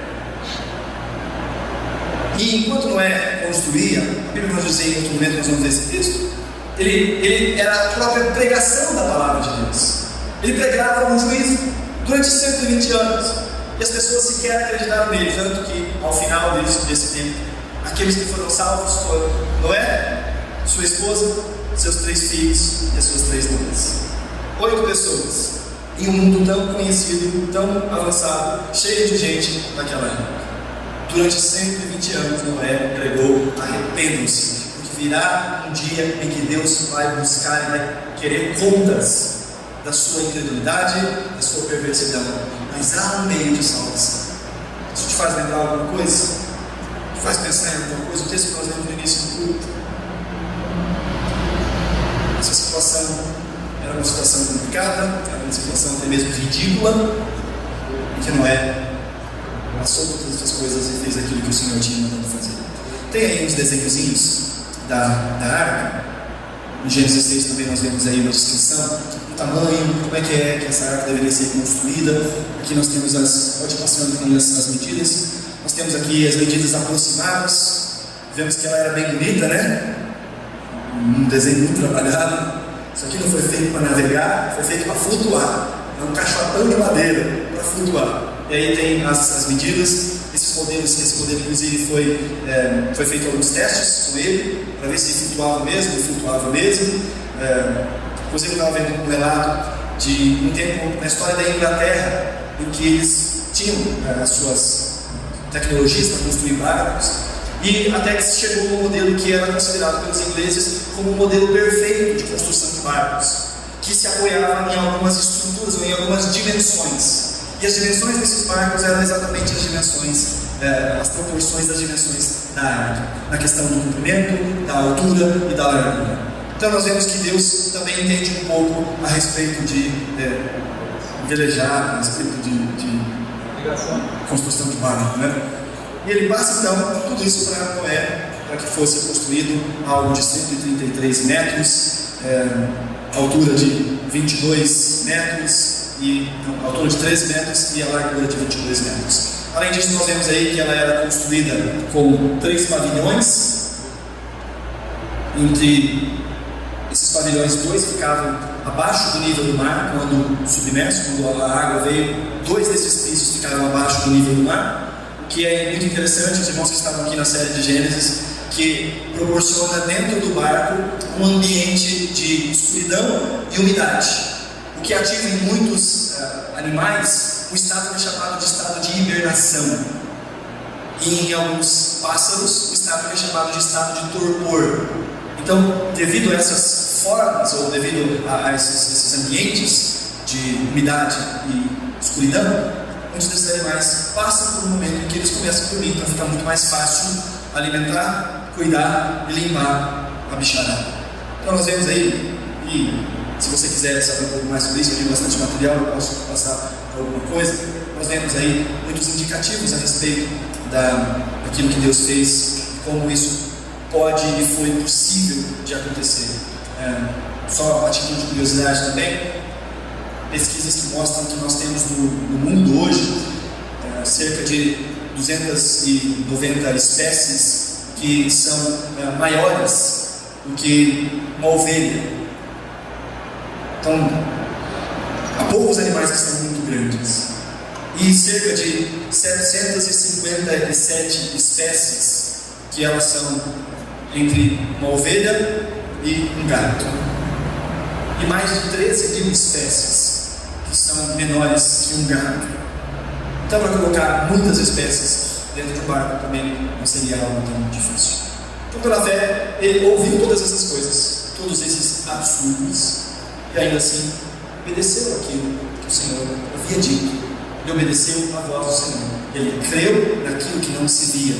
E enquanto Noé construía, a Bíblia nos diz em outro momento, nós vamos ver esse texto, ele era a própria pregação da palavra de Deus. Ele pregava um juízo durante 120 anos, e as pessoas sequer acreditaram nele, tanto que ao final desse tempo, aqueles que foram salvos foram Noé, sua esposa, seus 3 filhos e as suas 3 mulheres. 8 pessoas em um mundo tão conhecido, tão avançado, cheio de gente naquela época. Durante 120 anos Noé pregou: arrependam-se, porque virá um dia em que Deus vai buscar e vai querer contas da sua incredulidade, da sua perversidão, mas há um meio de salvação. Isso te faz lembrar alguma coisa? Te faz pensar em alguma coisa? O texto que nós lemos no início do culto. Essa situação era uma situação complicada, era uma situação até mesmo ridícula, e que Noé passou por todas as coisas e fez aquilo que o Senhor tinha mandado fazer. Tem aí uns desenhozinhos da arca. Em Gênesis 6 também nós vemos aí uma descrição do tamanho, como é que essa arca deveria ser construída. Aqui nós temos pode passando aqui as medidas. Nós temos aqui as medidas aproximadas. Vemos que ela era bem bonita, né? Um desenho muito trabalhado. Isso aqui não foi feito para navegar, foi feito para flutuar. É um caixotão de madeira para flutuar. E aí tem as medidas. Esse modelo inclusive foi feito alguns testes com ele, para ver se flutuava mesmo. Inclusive eu estava vendo um relato de um tempo na história da Inglaterra, em que eles tinham as suas tecnologias para construir barcos, e até que se chegou a um modelo que era considerado pelos ingleses como um modelo perfeito de construção de barcos, que se apoiava em algumas estruturas ou em algumas dimensões. E as dimensões desses barcos eram exatamente as dimensões, as proporções das dimensões da arca, na questão do comprimento, da altura e da largura. Então nós vemos que Deus também entende um pouco a respeito de velejar, a respeito de construção de barco, né? E ele passa então tudo isso para Noé, para que fosse construído algo de 133 metros, altura de 22 metros, a altura de 13 metros e a largura de 22 metros. Além disso, nós vemos aí que ela era construída com 3 pavilhões. Entre esses pavilhões, 2 ficavam abaixo do nível do mar, quando submerso, quando a água veio. 2 desses pisos ficaram abaixo do nível do mar, o que é muito interessante. Os irmãos que estavam aqui na série de Gênesis, que proporciona dentro do barco um ambiente de escuridão e umidade, o que ativa em muitos animais um estado que é chamado de estado de hibernação, e em alguns pássaros o estado que é chamado de estado de torpor. Então, devido a essas formas, ou devido a esses ambientes de umidade e escuridão, muitos desses animais passam por um momento em que eles começam a dormir, então fica muito mais fácil alimentar, cuidar e limpar a bicharada. Então nós vemos aí, e Se você quiser saber um pouco mais sobre isso, eu tenho bastante material, eu posso passar alguma coisa. Nós vemos aí muitos indicativos a respeito daquilo que Deus fez, como isso pode e foi possível de acontecer. Só a título de curiosidade também, pesquisas que mostram que nós temos no mundo hoje cerca de 290 espécies que são maiores do que uma ovelha. Então, há poucos animais que são muito grandes. E cerca de 757 espécies que elas são entre uma ovelha e um gato. E mais de 13 mil espécies que são menores que um gato. Então, para colocar muitas espécies dentro de um barco também não seria algo tão difícil. Então, pela fé, ele ouviu todas essas coisas, todos esses absurdos, e ainda assim obedeceu aquilo que o Senhor havia dito. Ele obedeceu a voz do Senhor. Ele creu naquilo que não se via.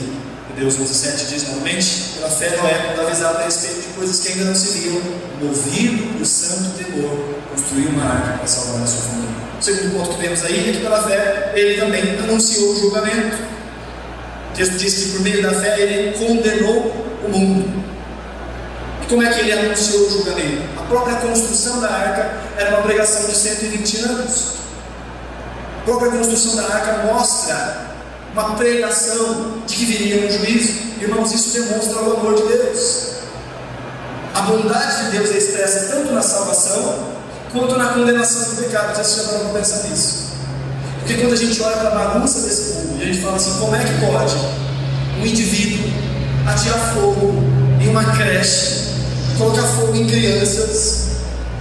Hebreus 11:7 diz novamente: pela fé Noé, quando avisado a respeito de coisas que ainda não se viam, movido por santo temor, construiu uma arca para salvar a sua família. O segundo ponto que temos aí é que pela fé ele também anunciou o julgamento. O texto diz que por meio da fé ele condenou o mundo. E como é que ele anunciou o julgamento? A própria construção da arca era uma pregação de 120 anos. A própria construção da arca mostra uma pregação de que viria um juízo. Irmãos, isso demonstra o amor de Deus. A bondade de Deus é expressa tanto na salvação quanto na condenação do pecado. Vocês já pararam para pensar nisso? Porque quando a gente olha para a bagunça desse mundo e a gente fala assim: como é que pode um indivíduo atirar fogo em uma creche, colocar fogo em crianças?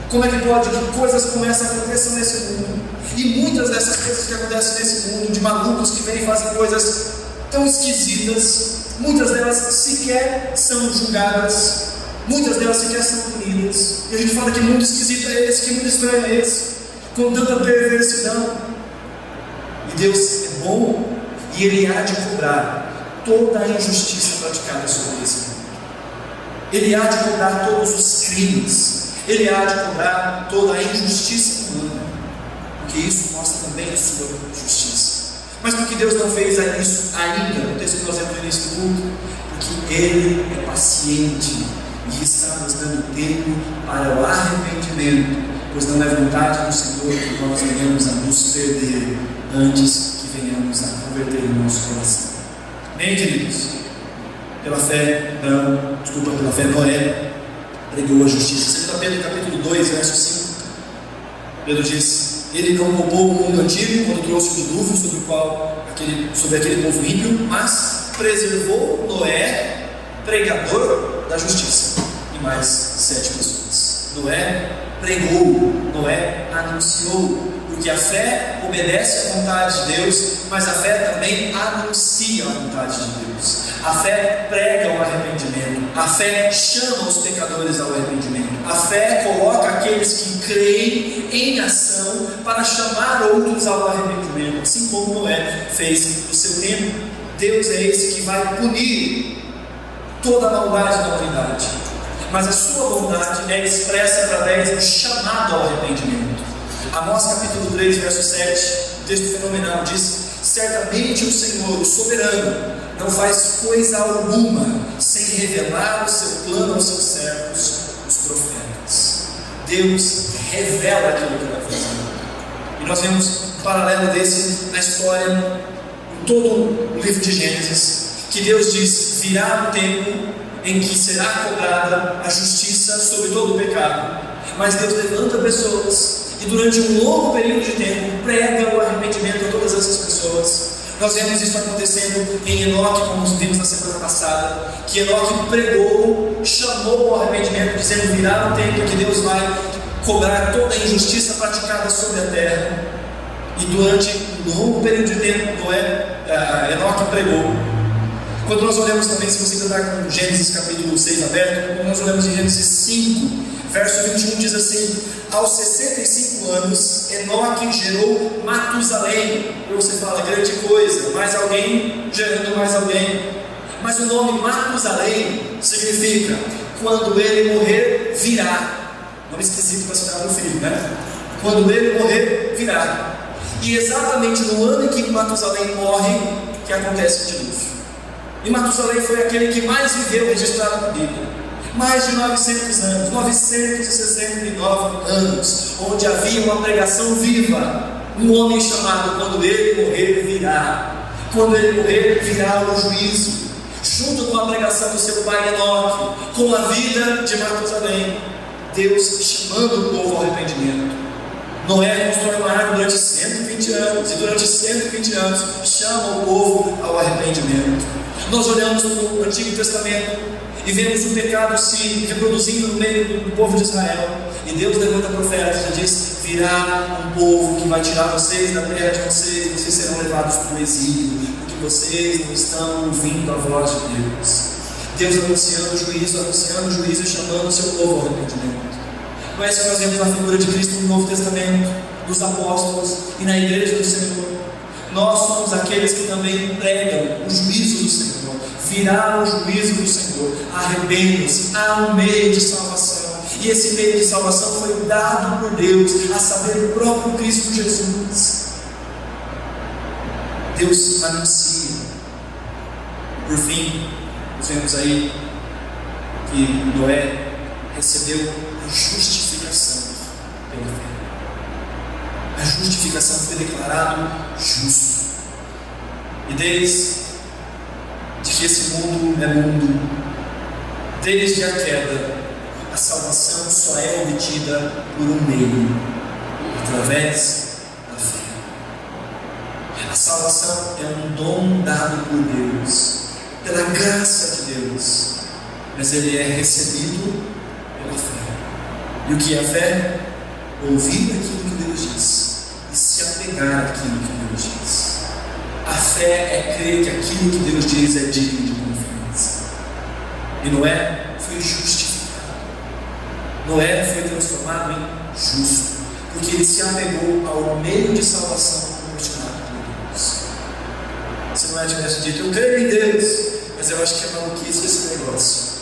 Como é que pode que coisas como essa aconteçam nesse mundo? E muitas dessas coisas que acontecem nesse mundo, de malucos que vêm e fazem coisas tão esquisitas, muitas delas sequer são julgadas, muitas delas sequer são punidas. E a gente fala que mundo esquisito é esse, que mundo estranho é esse, com tanta perversidão. E Deus é bom e Ele há de cobrar toda a injustiça praticada sobre esse mundo. Ele há de cobrar todos os crimes. Ele há de cobrar toda a injustiça humana. Porque isso mostra também a sua justiça. Mas porque Deus não fez isso ainda, no texto que nós vemos no início do culto? Porque Ele é paciente e está nos dando tempo para o arrependimento, pois não é vontade do Senhor que nós venhamos a nos perder antes que venhamos a converter o nosso coração. Bem, queridos, pela fé Noé pregou a justiça. 2 Pedro capítulo 2, verso 5, Pedro diz: ele não roubou o mundo antigo quando trouxe o dilúvio sobre aquele povo ímpio, mas preservou Noé, pregador da justiça, e mais 7 pessoas. Noé pregou, Noé anunciou, porque a fé obedece à vontade de Deus, mas a fé também anuncia a vontade de Deus. A fé prega o arrependimento, a fé chama os pecadores ao arrependimento, a fé coloca aqueles que creem em ação para chamar outros ao arrependimento, assim como Noé fez no seu tempo. Deus é esse que vai punir toda a maldade da humanidade, mas a sua bondade é expressa através do chamado ao arrependimento. Amós capítulo 3, verso 7, texto fenomenal, diz: certamente o Senhor, o soberano, não faz coisa alguma sem revelar o seu plano aos seus servos, os profetas. Deus revela aquilo que vai fazer. E nós vemos um paralelo desse na história, em todo o livro de Gênesis, que Deus diz: virá o tempo em que será cobrada a justiça sobre todo o pecado. Mas Deus levanta pessoas e durante um longo período de tempo prega o arrependimento a todas essas pessoas. Nós vemos isso acontecendo em Enoque, como vimos na semana passada, que Enoque pregou, chamou ao arrependimento, dizendo: virá o tempo em que Deus vai cobrar toda a injustiça praticada sobre a terra. E durante um longo período de tempo Enoque pregou. Quando nós olhamos também, se você está com Gênesis capítulo 6 aberto, quando nós olhamos em Gênesis 5, verso 21, diz assim: aos 65 anos, Enoque gerou Matusalém. E você fala: grande coisa, mais alguém gerando mais alguém. Mas o nome Matusalém significa: quando ele morrer, virá. Nome esquisito para se dar para o filho, né? Quando ele morrer, virá. E exatamente no ano em que Matusalém morre, que acontece o dilúvio. E Matusalém foi aquele que mais viveu registrado na Bíblia. Mais de 900 anos, 969 anos, onde havia uma pregação viva. Um homem chamado, quando ele morrer, virá. Quando ele morrer, virá o juízo. Junto com a pregação do seu pai Enoque, com a vida de Matusalém, Deus chamando o povo ao arrependimento. Noé constrói uma árvore durante 120 anos, e durante 120 anos chama o povo ao arrependimento. Nós olhamos para o Antigo Testamento e vemos o pecado se reproduzindo no meio do povo de Israel, e Deus levanta profetas e diz: virá um povo que vai tirar vocês da terra de vocês, vocês serão levados para o exílio, porque vocês não estão ouvindo a voz de Deus. Deus anunciando o juízo e chamando o seu povo ao arrependimento. Não é isso que nós vemos na figura de Cristo no Novo Testamento, dos apóstolos e na igreja do Senhor. Nós somos aqueles que também pregam o juízo do Senhor. Virá o juízo do Senhor. Arrependam-se, há um meio de salvação. E esse meio de salvação foi dado por Deus, a saber, o próprio Cristo Jesus. Deus anuncia. Por fim, nós vemos aí que Noé recebeu a justificação pela fé. A justificação foi declarado justo. E desde que esse mundo é mundo, desde a queda, a salvação só é obtida por um meio, através da fé. A salvação é um dom dado por Deus, pela graça de Deus, mas ele é recebido pela fé. E o que é a fé? Ouvir aquilo que Deus diz e se apegar àquilo que Deus diz. A fé é crer que aquilo que Deus diz é digno de confiança. E Noé foi justificado. Noé foi transformado em justo, porque ele se apegou ao meio de salvação proporcionado por Deus. Se Noé tivesse dito: eu creio em Deus, mas eu acho que é maluquice esse negócio,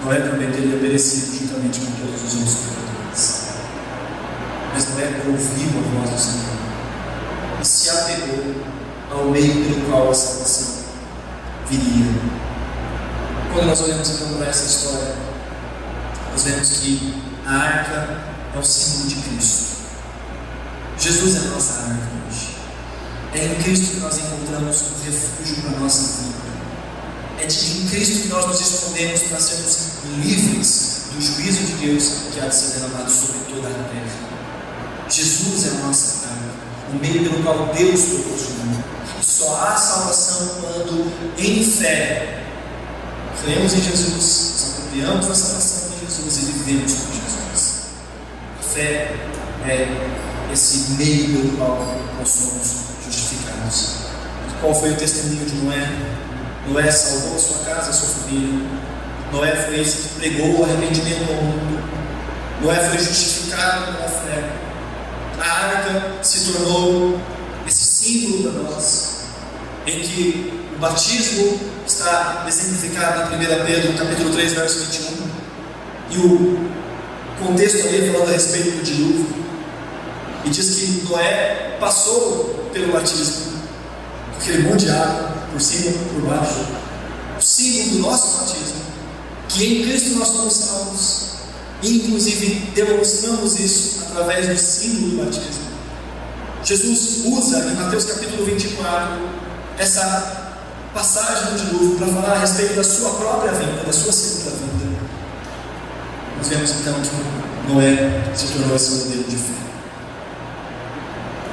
Noé também teria perecido juntamente com todos os outros pecadores. Mas Noé ouviu a voz do Senhor e se apegou ao meio pelo qual a salvação viria. Quando nós olhamos então para essa história, nós vemos que a arca é o símbolo de Cristo. Jesus é a nossa arca hoje. É em Cristo que nós encontramos um refúgio para a nossa vida. É em Cristo que nós nos escondemos para sermos livres do juízo de Deus que há de ser derramado sobre toda a terra. Jesus é a nossa arca, o meio pelo qual Deus proporcionou. E só há salvação quando, em fé, cremos em Jesus, nos apropriamos da salvação de Jesus e vivemos com Jesus. A fé é esse meio pelo qual nós somos justificados. Qual foi o testemunho de Noé? Noé salvou a sua casa, a sua família. Noé foi esse que pregou o arrependimento ao mundo. Noé foi justificado pela fé. A arca se tornou esse símbolo para nós, em que o batismo está exemplificado em 1 Pedro, capítulo 3, verso 21, e o contexto ali é falando a respeito do dilúvio, e diz que Noé passou pelo batismo, aquele monte de água, por cima e por baixo, o símbolo do nosso batismo, que em Cristo nós somos salvos, e inclusive demonstramos isso através do símbolo do batismo. Jesus usa em Mateus capítulo 24 essa passagem do dilúvio para falar a respeito da sua própria vinda, da sua segunda vinda. Nós vemos então que Noé se tornou esse modelo de fé.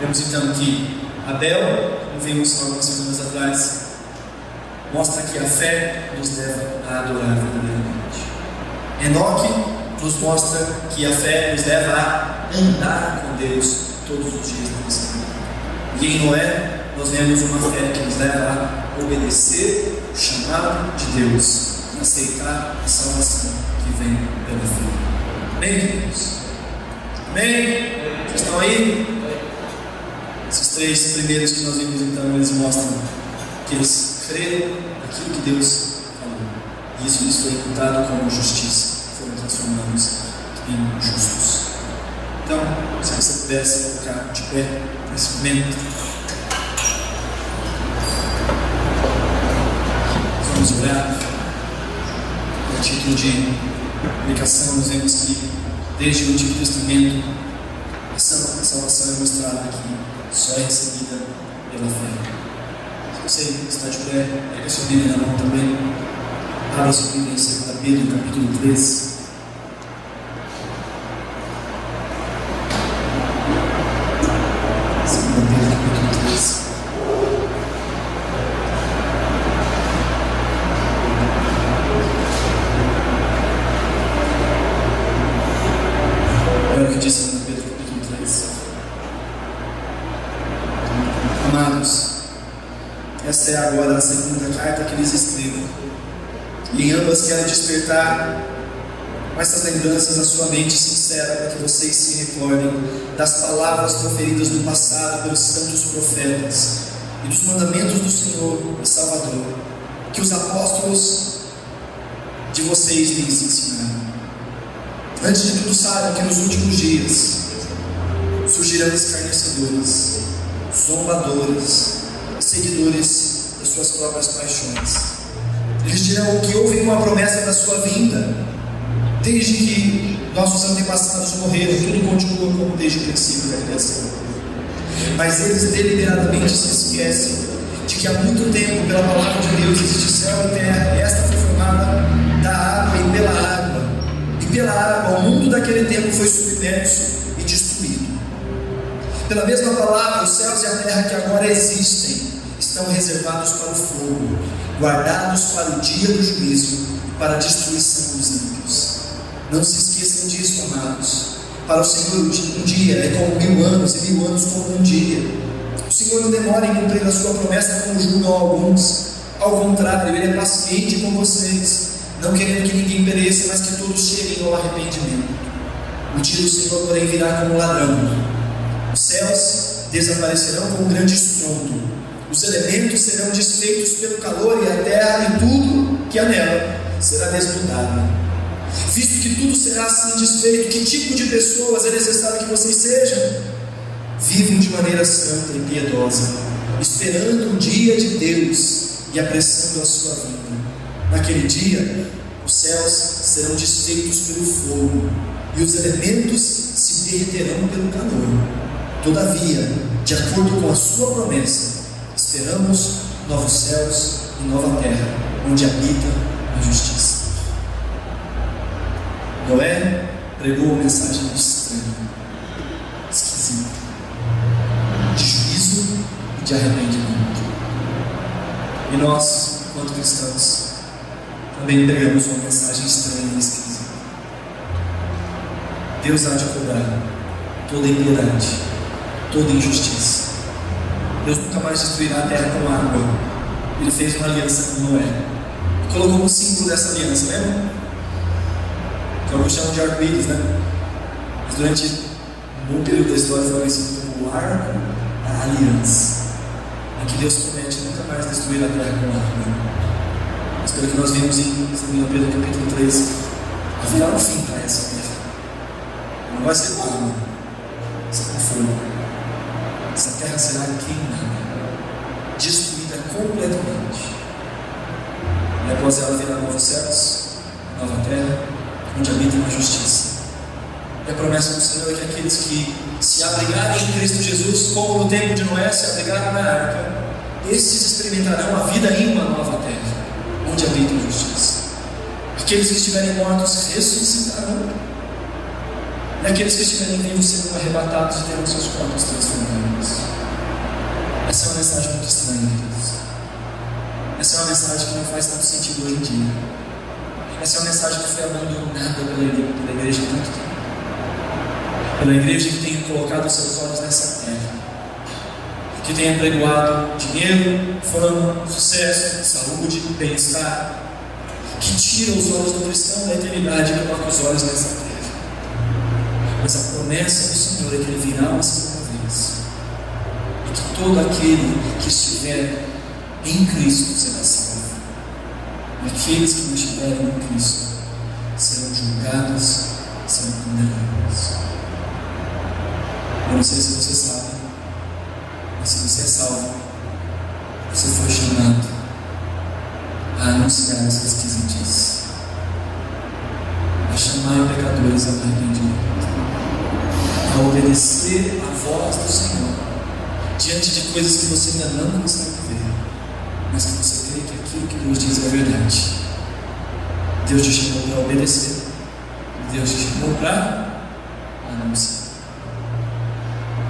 Vemos então que Abel, como vimos algumas semanas atrás, mostra que a fé nos leva a adorar verdadeiramente. Enoque nos mostra que a fé nos leva a andar com Deus todos os dias da nossa vida. E em Noé, nós vemos uma fé que nos leva a obedecer o chamado de Deus e aceitar a salvação que vem pela fé. Amém, queridos? Amém? Vocês estão aí? Esses três primeiros que nós vimos então, eles mostram que eles creram naquilo que Deus falou. E isso lhes foi imputado como justiça. Foram transformados e justos. Então, se você pudesse colocar de pé nesse momento, vamos orar. A título de aplicação, nós vemos que desde o Antigo Testamento a salvação é mostrada aqui, só é recebida pela fé. Se você está de pé, pega a sua Bíblia na mão também, abra a sua Bíblia em 2 Pedro, capítulo 3. Olha o que diz 2 Pedro, capítulo 3. Amados, esta é agora a segunda carta que lhes escrevo, e em ambas quero despertar com essas lembranças a sua mente sincera, para que vocês se recordem das palavras proferidas no passado pelos santos profetas e dos mandamentos do Senhor e Salvador, que os apóstolos de vocês lhes ensinaram. Antes de tudo, saibam que nos últimos dias surgirão escarnecedores, zombadores, seguidores das suas próprias paixões. Eles dirão que houve uma promessa da sua vinda, desde que nossos antepassados morreram, tudo continua como desde o princípio da criação. Mas eles deliberadamente se esquecem de que há muito tempo, pela palavra de Deus, existe céu e terra, e esta foi formada da água e pela água. E pela água, o mundo daquele tempo foi submerso e destruído. Pela mesma palavra, os céus e a terra que agora existem estão reservados para o fogo, guardados para o dia do juízo e para a destruição dos ímpios. Não se esqueçam disso, amados. Para o Senhor, um dia é como 1000 anos, e 1000 anos como um dia. O Senhor não demora em cumprir a sua promessa, como julgam alguns. Ao contrário, Ele é paciente com vocês, não querendo que ninguém pereça, mas que todos cheguem ao arrependimento. O dia do Senhor, porém, virá como ladrão. Os céus desaparecerão com um grande estrondo, os elementos serão desfeitos pelo calor, e a terra e tudo que há nela será desnudado. Visto que tudo será assim desfeito, que tipo de pessoas é necessário que vocês sejam? Vivam de maneira santa e piedosa, esperando o dia de Deus e apressando a sua vinda. Naquele dia, os céus serão desfeitos pelo fogo, e os elementos se derreterão pelo calor. Todavia, de acordo com a sua promessa, esperamos novos céus e nova terra, onde habita a justiça. Noé pregou uma mensagem estranha, esquisita, de juízo e de arrependimento. E nós, enquanto cristãos, também pregamos uma mensagem estranha e esquisita. Deus há de cobrar toda impiedade, toda injustiça. Deus nunca mais destruirá a terra com água. Ele fez uma aliança com Noé e colocou um símbolo dessa aliança, lembra? Que alguns chamam de arco-íris, né? Mas durante um bom período da história foi conhecido como o arco da aliança, em que Deus promete nunca mais destruir a terra com água. Mas pelo que nós vimos em 2 Pedro capítulo 3, haverá um fim para essa terra. Não vai ser com água, será com fogo. Essa terra será queimada, destruída completamente. E após ela virá novos céus, nova terra, onde habita na justiça. E a promessa do Senhor é que aqueles que se abrigarem em Cristo Jesus, como no tempo de Noé se abrigaram na arca, esses experimentarão a vida em uma nova terra, onde habita a justiça. Aqueles que estiverem mortos ressuscitarão, e aqueles que estiverem vivos serão arrebatados e terão seus corpos transformados. Essa é uma mensagem muito estranha, queridos. Essa é uma mensagem que não faz tanto sentido hoje em dia. Essa é uma mensagem que foi abandonada pela igreja há tanto tempo. Pela igreja que tem colocado seus olhos nessa terra, que tem apregoado dinheiro, fama, sucesso, saúde, bem-estar, que tira os olhos do cristão da eternidade e coloca os olhos nessa terra. Mas a promessa do Senhor é que Ele virá uma segunda vez, e que todo aquele que estiver em Cristo será salvo. Aqueles que não estiverem em Cristo serão julgados, serão condenados. não sei se você sabe, mas se você é salvo, você foi chamado a anunciar as esquisitices, a chamar pecadores ao arrependimento, a obedecer a voz do Senhor diante de coisas que você ainda não consegue ver, mas que você crê que aquilo que Deus diz é verdade. Deus te chamou para obedecer, Deus te chamou para anunciar.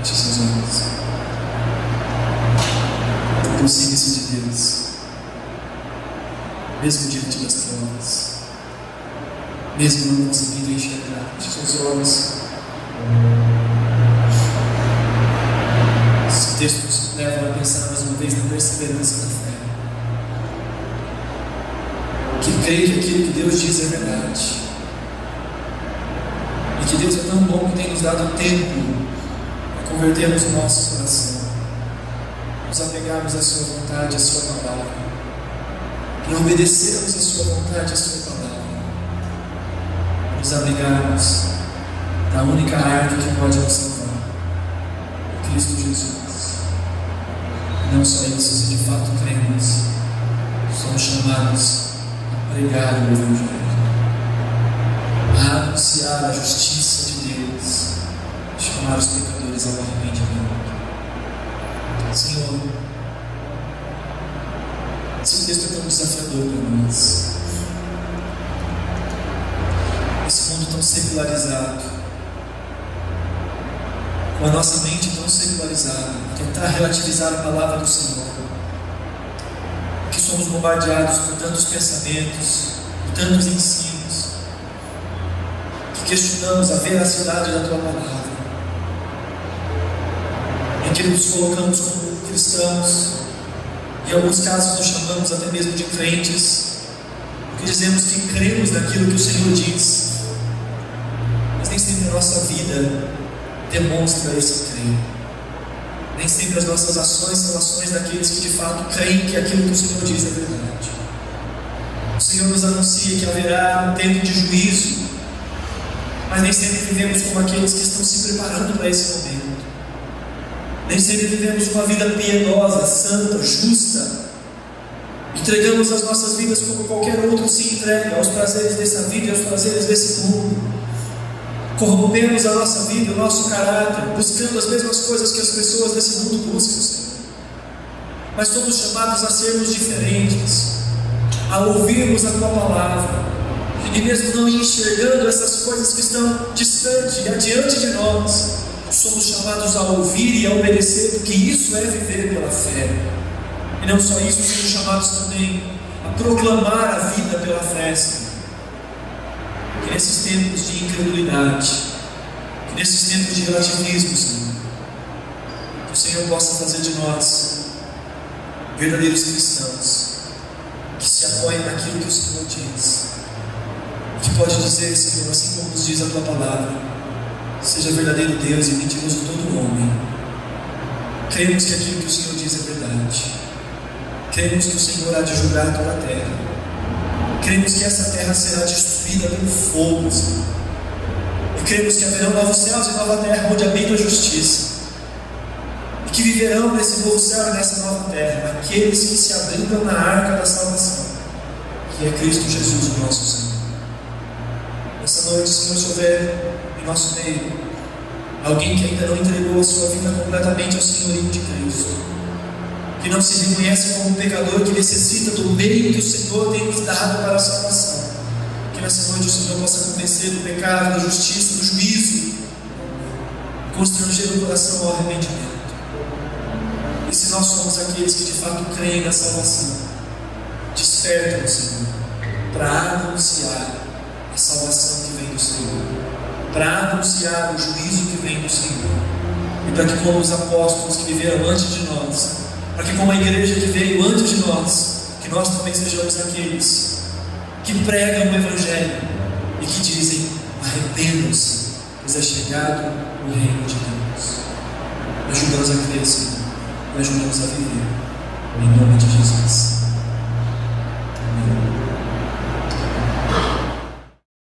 Feche seus olhos. Aproxime-se de Deus, mesmo diante das provas, mesmo não conseguindo enxergar. Feche seus olhos. Esse texto nos leva a pensar mais uma vez na perseverança da fé, que crê que aquilo que Deus diz é verdade, e que Deus é tão bom que tem nos dado tempo para convertermos o nosso coração, nos apegarmos à sua vontade, à sua palavra, para obedecermos à sua vontade, à sua palavra, nos abrigarmos da única árvore que pode nos salvar, Cristo Jesus. Não só isso, se de fato cremos, somos chamados a pregar o Evangelho, a anunciar a justiça de Deus, chamar os pecadores ao arrependimento. Senhor, esse texto é tão desafiador para nós. Esse mundo tão secularizado, com a nossa mente tão secularizada, tentar relativizar a palavra do Senhor, que somos bombardeados por tantos pensamentos, por tantos ensinos, que questionamos a veracidade da Tua palavra, em que nos colocamos como cristãos, e em alguns casos nos chamamos até mesmo de crentes, porque dizemos que cremos naquilo que o Senhor diz, mas nem sempre a nossa vida demonstra esse crer. Nem sempre as nossas ações são ações daqueles que de fato creem que aquilo que o Senhor diz é verdade. O Senhor nos anuncia que haverá um tempo de juízo, mas nem sempre vivemos como aqueles que estão se preparando para esse momento. Nem sempre vivemos uma vida piedosa, santa, justa. Entregamos as nossas vidas como qualquer outro se entrega aos prazeres dessa vida e aos prazeres desse mundo. Corrompemos a nossa vida, o nosso caráter, buscando as mesmas coisas que as pessoas desse mundo buscam, Senhor. Mas somos chamados a sermos diferentes, a ouvirmos a Tua palavra, e mesmo não enxergando essas coisas que estão distantes e adiante de nós, somos chamados a ouvir e a obedecer, porque isso é viver pela fé. E não só isso, somos chamados também a proclamar a vida pela fé, Senhor. Que nesses tempos de incredulidade, que nesses tempos de relativismo, Senhor, que o Senhor possa fazer de nós verdadeiros cristãos, que se apoiem naquilo que o Senhor diz, que pode dizer, Senhor, assim como nos diz a Tua palavra: seja verdadeiro Deus e mentiroso todo homem. Cremos que aquilo que o Senhor diz é verdade, cremos que o Senhor há de julgar toda a terra, cremos que essa terra será destruída pelo fogo, Senhor. E cremos que haverão novos céus e nova terra onde habita a justiça. E que viverão nesse novo céu e nessa nova terra aqueles que se abrigam na arca da salvação, que é Cristo Jesus, o nosso Senhor. Nessa noite, Senhor, se houver em nosso meio alguém que ainda não entregou a sua vida completamente ao senhorio de Cristo, que não se reconhece como um pecador que necessita do meio que o Senhor tem nos dado para a salvação, que nessa noite o Senhor possa convencer do pecado, da justiça, do juízo, constranger o coração ao arrependimento. E se nós somos aqueles que de fato creem na salvação, desperta-nos, Senhor, para anunciar a salvação que vem do Senhor, para anunciar o juízo que vem do Senhor, e para que, como os apóstolos que viveram antes de nós, para que, como a igreja que veio antes de nós, que nós também sejamos aqueles que pregam o Evangelho e que dizem: arrependam-se, pois é chegado o reino de Deus. Ajuda-nos a crer, Senhor, e ajuda-nos a viver, em nome de Jesus. Amém.